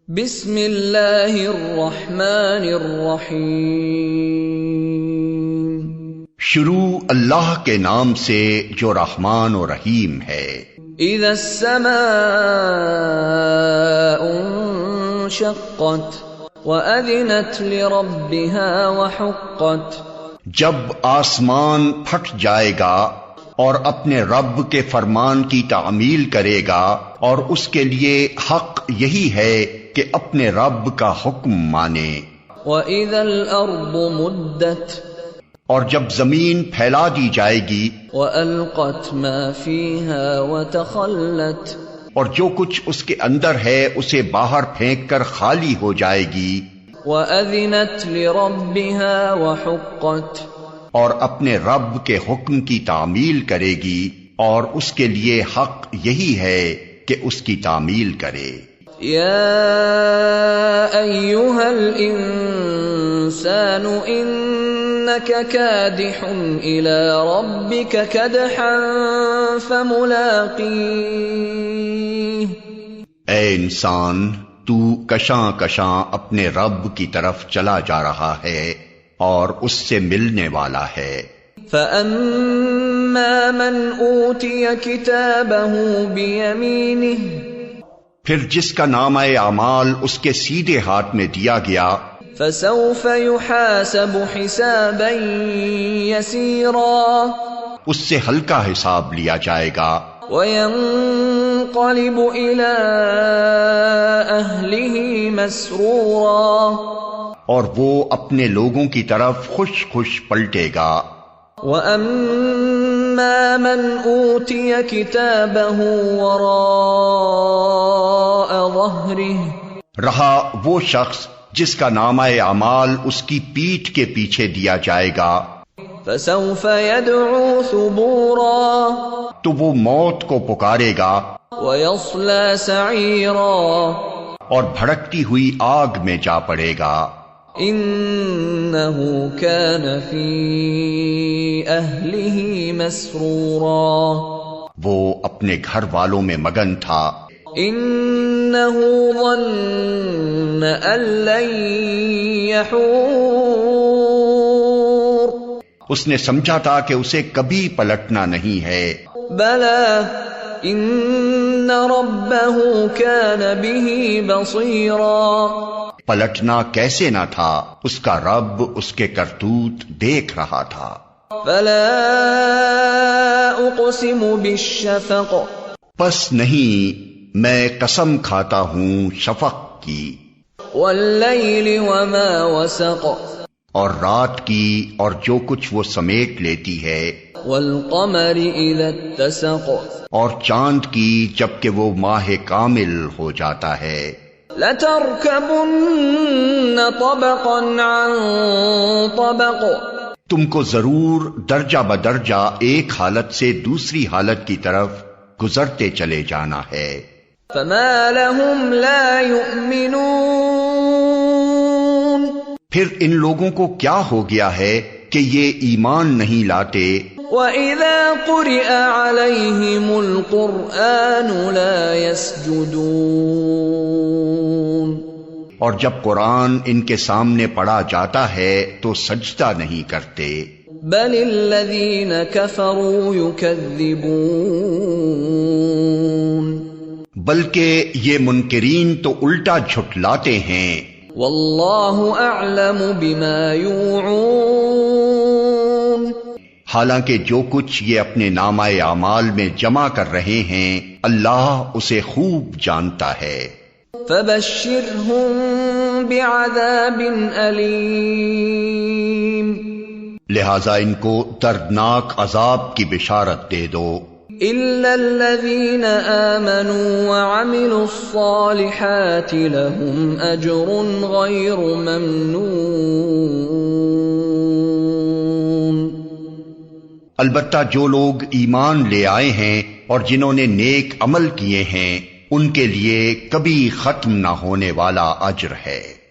بسم اللہ الرحمن الرحیم۔ شروع اللہ کے نام سے جو رحمان و رحیم ہے۔ اذا السماء انشقت وأذنت لربها وحقت۔ جب آسمان پھٹ جائے گا اور اپنے رب کے فرمان کی تعمیل کرے گا، اور اس کے لیے حق یہی ہے کہ اپنے رب کا حکم مانے۔ وَإِذَا الْأَرْضُ مُدَّتْ، اور جب زمین پھیلا دی جائے گی، وَأَلْقَتْ مَا فِيهَا وَتَخَلَّتْ، اور جو کچھ اس کے اندر ہے اسے باہر پھینک کر خالی ہو جائے گی۔ وَأَذِنَتْ لِرَبِّهَا وَحُقَّتْ، اور اپنے رب کے حکم کی تعمیل کرے گی، اور اس کے لیے حق یہی ہے کہ اس کی تعمیل کرے۔ یا ایھا الانسان انک کادح الی ربک کدحا فملاقیہ۔ اے انسان، تو کشاں کشاں اپنے رب کی طرف چلا جا رہا ہے اور اس سے ملنے والا ہے۔ فَأَمَّا مَنْ أُوتِيَ كِتَابَهُ بِيَمِينِهِ، پھر جس کا نامہ اعمال اس کے سیدھے ہاتھ میں دیا گیا، فَسَوْفَ يُحَاسَبُ حِسَابًا يَسِيرًا، اس سے ہلکا حساب لیا جائے گا، وَيَنْقَلِبُ إِلَىٰ أَهْلِهِ مَسْرُورًا، اور وہ اپنے لوگوں کی طرف خوش خوش پلٹے گا۔ وَأَمَّا مَنْ أُوتِيَ كِتَابَهُ وَرَاءَ ظَهْرِهِ، رہا وہ شخص جس کا نامہ اعمال اس کی پیٹھ کے پیچھے دیا جائے گا، فَسَوْفَ يَدْعُو ثُبُورًا، تو وہ موت کو پکارے گا، وَيَصْلَى سَعِيرًا، اور بھڑکتی ہوئی آگ میں جا پڑے گا۔ انہ کان فی اہلہ مسرورا، وہ اپنے گھر والوں میں مگن تھا۔ انہ ظن ان لن یحور، اس نے سمجھا تھا کہ اسے کبھی پلٹنا نہیں ہے۔ بلی ان ربہ کان بہ بصیرا، پلٹنا کیسے نہ تھا، اس کا رب اس کے کرتوت دیکھ رہا تھا۔ فلا اقسم بالشفق، پس نہیں، میں قسم کھاتا ہوں شفق کی، واللیل وما وسق، اور رات کی اور جو کچھ وہ سمیٹ لیتی ہے، والقمر اذا اتسق، اور چاند کی جبکہ وہ ماہ کامل ہو جاتا ہے۔ لَتَرْكَبُنَّ طَبَقًا عَنْ طَبَقٍ، تم کو ضرور درجہ بدرجہ ایک حالت سے دوسری حالت کی طرف گزرتے چلے جانا ہے۔ فَمَا لَهُمْ لَا يُؤْمِنُونَ، پھر ان لوگوں کو کیا ہو گیا ہے کہ یہ ایمان نہیں لاتے۔ وَإِذَا قُرِئَ عَلَيْهِمُ الْقُرْآنُ لَا يَسْجُدُونَ، اور جب قرآن ان کے سامنے پڑھا جاتا ہے تو سجدہ نہیں کرتے۔ بَلِ الَّذِينَ كَفَرُوا يُكَذِّبُونَ، بلکہ یہ منکرین تو الٹا جھٹلاتے ہیں۔ وَاللَّهُ أَعْلَمُ بِمَا يُوعُونَ، حالانکہ جو کچھ یہ اپنے نامہ اعمال میں جمع کر رہے ہیں اللہ اسے خوب جانتا ہے۔ فَبَشِّرْهُم بِعَذَابٍ أَلِيمٍ، لہذا ان کو دردناک عذاب کی بشارت دے دو۔ إِلَّا الَّذِينَ آمَنُوا وَعَمِلُوا الصَّالِحَاتِ لَهُمْ أَجْرٌ غَيْرُ مَمْنُونٍ، البتہ جو لوگ ایمان لے آئے ہیں اور جنہوں نے نیک عمل کیے ہیں ان کے لیے کبھی ختم نہ ہونے والا اجر ہے۔